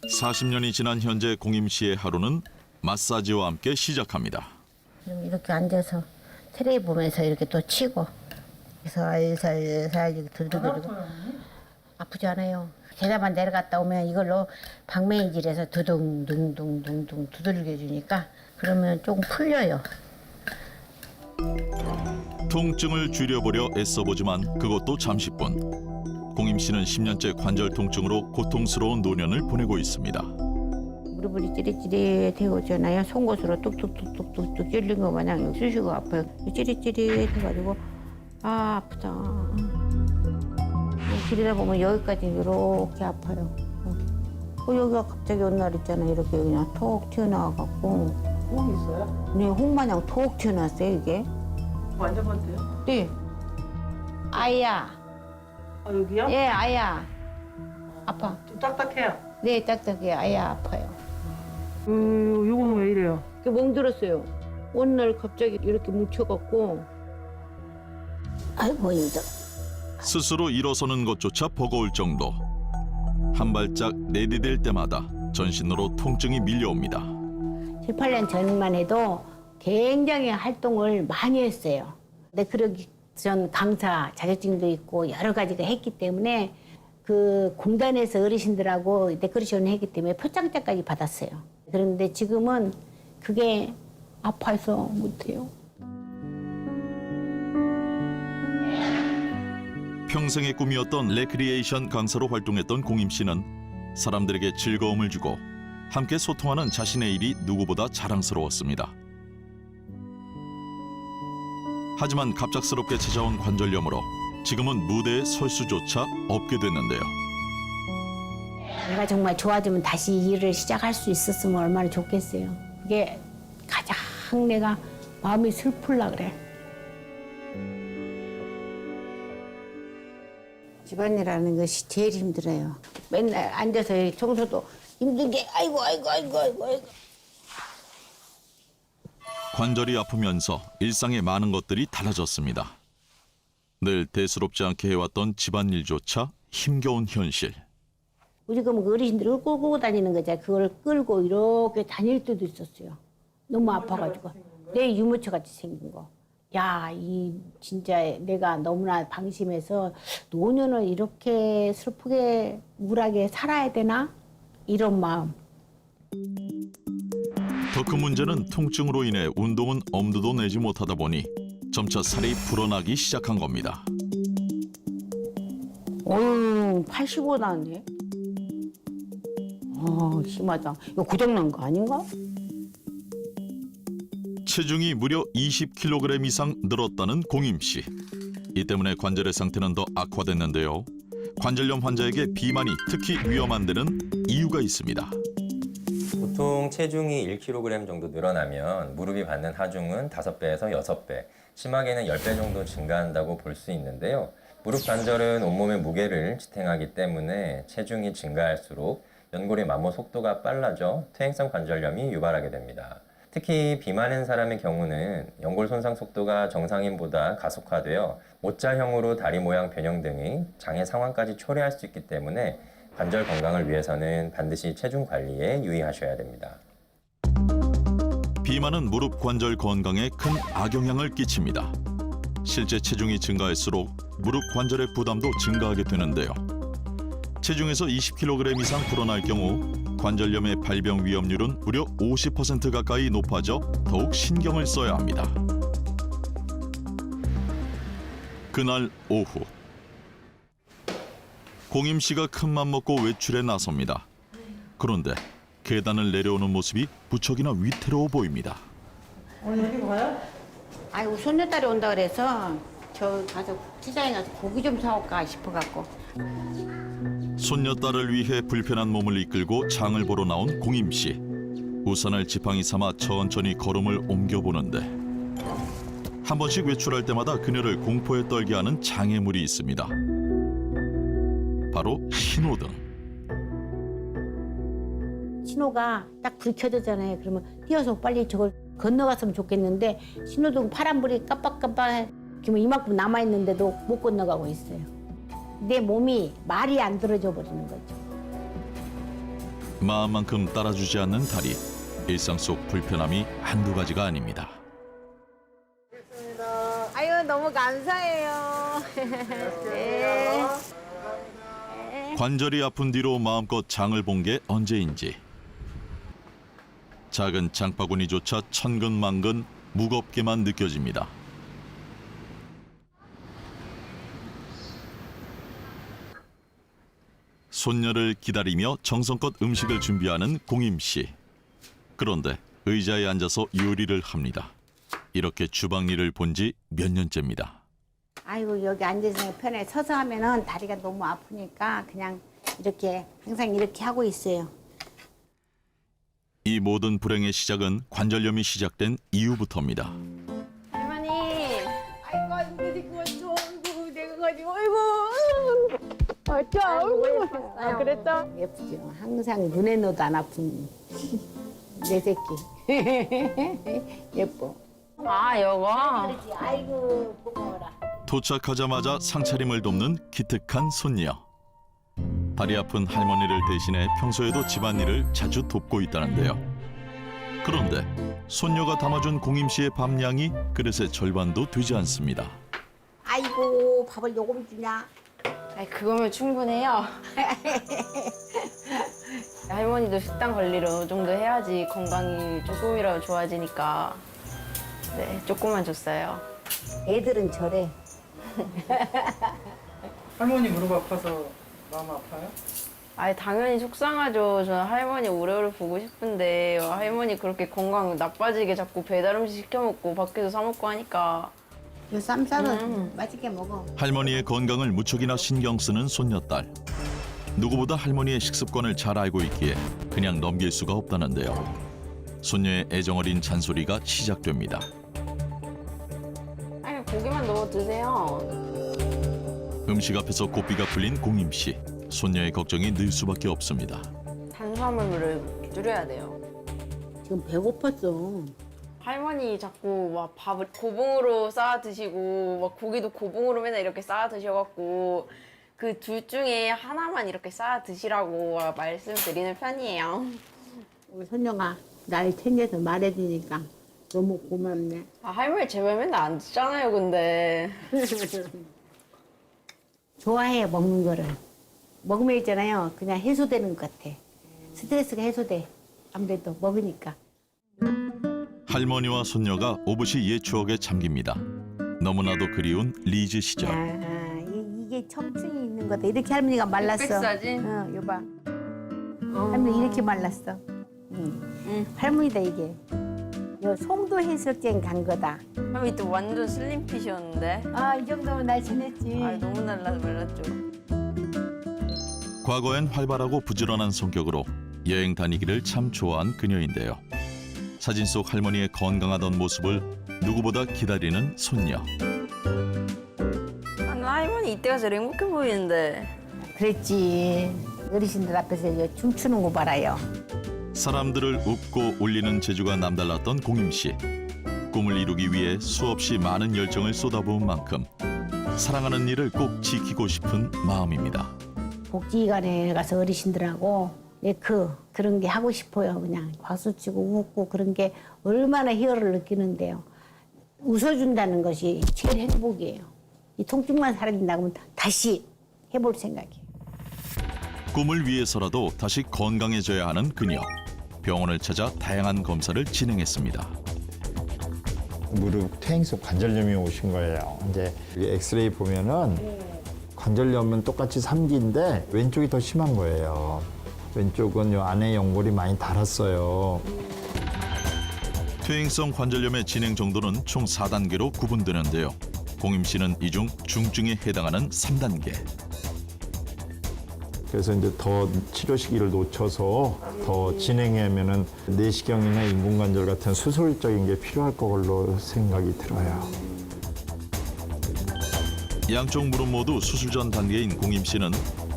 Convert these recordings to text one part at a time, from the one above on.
40년이 지난 현재 공임 씨의 하루는 마사지와 함께 시작합니다. 이렇게 앉아서 테레비 보면서 이렇게 또 치고 살살살 두드리고 아프지 않아요. 계단만 내려갔다 오면 이걸로 박매인질해서 두둥둥둥둥둥 두들겨 주니까 그러면 조금 풀려요. 통증을 줄여보려 애써보지만 그것도 잠시뿐. 공임 씨는 10년째 관절 통증으로 고통스러운 노년을 보내고 있습니다. 무릎이 찌릿찌릿해오잖아요. 송곳으로 뚝뚝뚝뚝뚝 찔린 거 마냥 쑤시고 아파요. 찌릿찌릿해가지고 아프다. 길이다 보면 여기까지 이렇게 아파요. 여기가 갑자기 어느 날 있잖아요. 이렇게 그냥 톡 튀어나와갖고. 혹 있어요? 네, 홍마냥 톡 튀어나왔어요, 이게. 만져봐도 돼요? 네. 아야. 아, 여기요? 예, 아야. 아파. 좀 딱딱해요. 네, 딱딱해. 아야, 아파요. 요거는 왜 이래요? 멍들었어요. 어느 날 갑자기 이렇게 뭉쳐갖고. 아이고, 힘들어. 스스로 일어서는 것조차 버거울 정도. 한 발짝 내디딜 때마다 전신으로 통증이 밀려옵니다. 7, 8년 전만 해도 굉장히 활동을 많이 했어요. 근데 그러기 전 강사 자격증도 있고 여러 가지가 했기 때문에 그 공단에서 어르신들하고 데코레이션을 했기 때문에 표창장까지 받았어요. 그런데 지금은 그게 아파서 못해요. 평생의 꿈이었던 레크리에이션 강사로 활동했던 공임 씨는 사람들에게 즐거움을 주고 함께 소통하는 자신의 일이 누구보다 자랑스러웠습니다. 하지만 갑작스럽게 찾아온 관절염으로 지금은 무대에 설 수조차 없게 됐는데요. 내가 정말 좋아지면 다시 일을 시작할 수 있었으면 얼마나 좋겠어요. 그게 가장 내가 마음이 슬플라 그래. 집안일하는 것이 제일 힘들어요. 맨날 앉아서 청소도 힘든 게 아이고. 관절이 아프면서 일상의 많은 것들이 달라졌습니다. 늘 대수롭지 않게 해왔던 집안일조차 힘겨운 현실. 우리가 뭐 어르신들을 끌고 다니는 거잖아요. 그걸 끌고 이렇게 다닐 때도 있었어요. 너무 아파가지고. 내 유모차 같이 생긴 거. 야, 이 진짜 내가 너무나 방심해서 노년을 이렇게 슬프게 우울하게 살아야 되나? 이런 마음. 더 큰 문제는 통증으로 인해 운동은 엄두도 내지 못하다 보니 점차 살이 불어나기 시작한 겁니다. 어휴, 85 나왔네. 심하다. 이거 고장난 거 아닌가? 체중이 무려 20kg 이상 늘었다는 공임 씨. 이 때문에 관절의 상태는 더 악화됐는데요. 관절염 환자에게 비만이 특히 위험한 데는 이유가 있습니다. 보통 체중이 1kg 정도 늘어나면 무릎이 받는 하중은 5배에서 6배, 심하게는 10배 정도 증가한다고 볼 수 있는데요. 무릎 관절은 온몸의 무게를 지탱하기 때문에 체중이 증가할수록 연골의 마모 속도가 빨라져 퇴행성 관절염이 유발하게 됩니다. 특히 비만인 사람의 경우는 연골 손상 속도가 정상인보다 가속화되어 O자형으로 다리 모양 변형 등의 장애 상황까지 초래할 수 있기 때문에 관절 건강을 위해서는 반드시 체중 관리에 유의하셔야 됩니다. 비만은 무릎 관절 건강에 큰 악영향을 끼칩니다. 실제 체중이 증가할수록 무릎 관절의 부담도 증가하게 되는데요. 체중에서 20kg 이상 불어날 경우 관절염의 발병 위험률은 무려 50% 가까이 높아져 더욱 신경을 써야 합니다. 그날 오후 공임 씨가 큰맘 먹고 외출에 나섭니다. 그런데 계단을 내려오는 모습이 무척이나 위태로워 보입니다. 여기 가요? 아이고, 손녀딸이 온다 그래서 저 가서 시장에 가서 고기 좀 사올까 싶어갖고. 손녀딸을 위해 불편한 몸을 이끌고 장을 보러 나온 공임 씨. 우산을 지팡이 삼아 천천히 걸음을 옮겨보는데 한 번씩 외출할 때마다 그녀를 공포에 떨게 하는 장애물이 있습니다. 바로 신호등. 신호가 딱 불 켜졌잖아요. 그러면 뛰어서 빨리 저걸 건너갔으면 좋겠는데 신호등 파란불이 깜빡깜빡 이만큼 남아있는데도 못 건너가고 있어요. 내 몸이 말이 안 들어져 버리는 거죠. 마음만큼 따라주지 않는 다리. 일상 속 불편함이 한두 가지가 아닙니다. 아유, 너무 감사해요. 네. 관절이 아픈 뒤로 마음껏 장을 본 게 언제인지. 작은 장바구니조차 천근만근 무겁게만 느껴집니다. 손녀를 기다리며 정성껏 음식을 준비하는 공임 씨. 그런데 의자에 앉아서 요리를 합니다. 이렇게 주방 일을 본 지 몇 년째입니다. 아이고, 여기 앉아서 편해. 서서 하면은 다리가 너무 아프니까 그냥 이렇게 항상 이렇게 하고 있어요. 이 모든 불행의 시작은 관절염이 시작된 이후부터입니다. 할머니. 아이고, 그거 좀 내가 가지고 아이고. 아, 그랬죠? 예쁘죠. 항상 눈에 넣어도 안 아픈 내 새끼. 예뻐. 아, 여거? 그렇지. 아이고, 고마워라. 도착하자마자 상차림을 돕는 기특한 손녀. 다리 아픈 할머니를 대신해 평소에도 집안일을 자주 돕고 있다는데요. 그런데 손녀가 담아준 공임 씨의 밥량이 그릇의 절반도 되지 않습니다. 아이고, 밥을 요금 주냐? 아니, 그거면 충분해요. 할머니도 식단 관리를 어느 정도 해야지 건강이 조금이라도 좋아지니까. 네, 조금만 줬어요. 애들은 저래. 할머니 무릎 아파서 마음 아파요? 아니, 당연히 속상하죠. 저는 할머니 오래오래 보고 싶은데 할머니 그렇게 건강 나빠지게 자꾸 배달 음식 시켜 먹고 밖에서 사 먹고 하니까. 요 쌈싸는 맛있게 먹어. 할머니의 건강을 무척이나 신경 쓰는 손녀딸. 누구보다 할머니의 식습관을 잘 알고 있기에 그냥 넘길 수가 없다는데요. 손녀의 애정어린 잔소리가 시작됩니다. 아니, 고기만 넣어 드세요. 음식 앞에서 고삐가 풀린 공임 씨. 손녀의 걱정이 늘 수밖에 없습니다. 탄수화물을 줄여야 돼요. 지금 배고팠어. 할머니 자꾸 막 밥을 고봉으로 쌓아 드시고 막 고기도 고봉으로 맨날 이렇게 쌓아 드셔갖고 그 둘 중에 하나만 이렇게 쌓아 드시라고 말씀드리는 편이에요. 우리 손녀가 날 챙겨서 말해주니까 너무 고맙네. 아, 할머니 제발 맨날 안 듣잖아요, 근데. 좋아해, 먹는 거를. 먹으면 있잖아요. 그냥 해소되는 것 같아. 스트레스가 해소돼. 아무래도 먹으니까. 할머니와 손녀가 오붓이 옛 추억에 잠깁니다. 너무나도 그리운 리즈 시절. 이게 청춘이 있는 거다. 이렇게 할머니가 말랐어. 흑백 사진? 여봐. 할머니 이렇게 말랐어. 할머니다 이게. 요 송도 해수욕장 간 거다. 할머니 또 완전 슬림핏이었는데. 아, 이 정도면 날씬했지. 아, 너무 말랐죠. 과거엔 활발하고 부지런한 성격으로 여행 다니기를 참 좋아한 그녀인데요. 사진 속 할머니의 건강하던 모습을 누구보다 기다리는 손녀. 아, 나 할머니 이때가 제일 행복해 보이는데. 그랬지. 어르신들 앞에서 이거 춤추는 거 봐라요. 사람들을 웃고 울리는 재주가 남달랐던 공임 씨. 꿈을 이루기 위해 수없이 많은 열정을 쏟아부은 만큼 사랑하는 일을 꼭 지키고 싶은 마음입니다. 복지관에 가서 어르신들하고 그런 게 하고 싶어요. 그냥 박수치고 웃고 그런 게 얼마나 희열을 느끼는데요. 웃어준다는 것이 제일 행복이에요. 이 통증만 사라진다고 하면 다시 해볼 생각이에요. 꿈을 위해서라도 다시 건강해져야 하는 그녀. 병원을 찾아 다양한 검사를 진행했습니다. 무릎 퇴행성 관절염이 오신 거예요. 이제 엑스레이 보면은 관절염은 똑같이 3기인데 왼쪽이 더 심한 거예요. 왼쪽은 요 안에 연골이 많이 닳았어요. 퇴행성 관절염의 진행 정도는 총 4단계로 구분되는데요. 공임 씨는 이 중 중증에 해당하는 3단계. 그래서 이제 더 치료 시기를 놓쳐서 더 진행하면은 내시경이나 인공관절 같은 수술적인 게 필요할 걸로 생각이 들어요. 양쪽 무릎 모두 수술 전 단계인 공임 씨는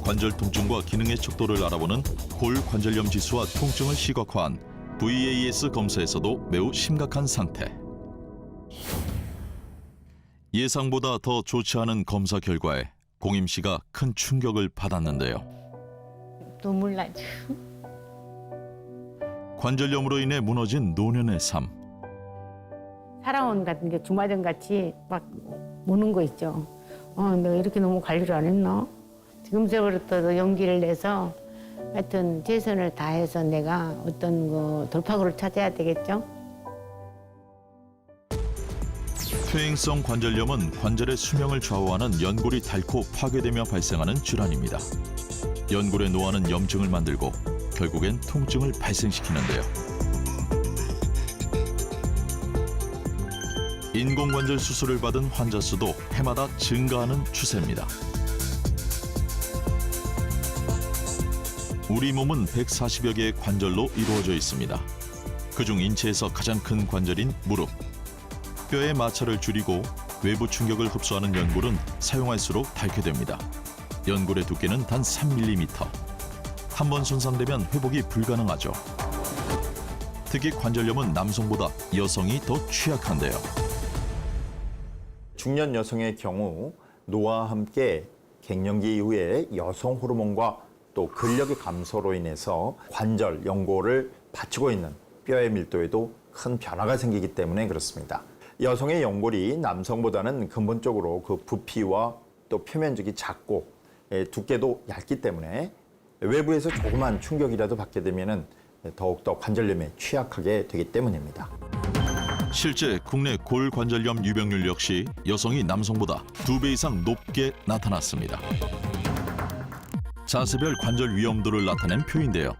관절 통증과 기능의 척도를 알아보는 골관절염 지수와 통증을 시각화한 VAS 검사에서도 매우 심각한 상태. 예상보다 더 좋지 않은 검사 결과에 공임 씨가 큰 충격을 받았는데요. 눈물 나죠. 관절염으로 인해 무너진 노년의 삶. 살아온 같은 게 주마등 같이 막 무는 거 있죠. 내가 이렇게 너무 관리를 안 했나? 지금서부터 용기를 내서 하여튼 최선을 다해서 내가 어떤 그 돌파구를 찾아야 되겠죠. 퇴행성 관절염은 관절의 수명을 좌우하는 연골이 닳고 파괴되며 발생하는 질환입니다. 연골의 노화는 염증을 만들고 결국엔 통증을 발생시키는데요. 인공관절 수술을 받은 환자 수도 해마다 증가하는 추세입니다. 우리 몸은 140여 개의 관절로 이루어져 있습니다. 그중 인체에서 가장 큰 관절인 무릎. 뼈의 마찰을 줄이고 외부 충격을 흡수하는 연골은 사용할수록 닳게 됩니다. 연골의 두께는 단 3mm. 한 번 손상되면 회복이 불가능하죠. 특히 관절염은 남성보다 여성이 더 취약한데요. 중년 여성의 경우 노화와 함께 갱년기 이후에 여성 호르몬과 또 근력의 감소로 인해서 관절, 연골을 받치고 있는 뼈의 밀도에도 큰 변화가 생기기 때문에 그렇습니다. 여성의 연골이 남성보다는 근본적으로 그 부피와 또 표면적이 작고 두께도 얇기 때문에 외부에서 조그만 충격이라도 받게 되면 더욱더 관절염에 취약하게 되기 때문입니다. 실제 국내 골관절염 유병률 역시 여성이 남성보다 2배 이상 높게 나타났습니다. 자세별 관절 위험도를 나타낸 표인데요.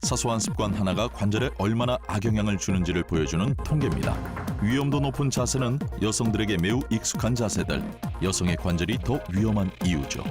사소한 습관 하나가 관절에 얼마나 악영향을 주는지를 보여주는 통계입니다. 위험도 높은 자세는 여성들에게 매우 익숙한 자세들, 여성의 관절이 더 위험한 이유죠.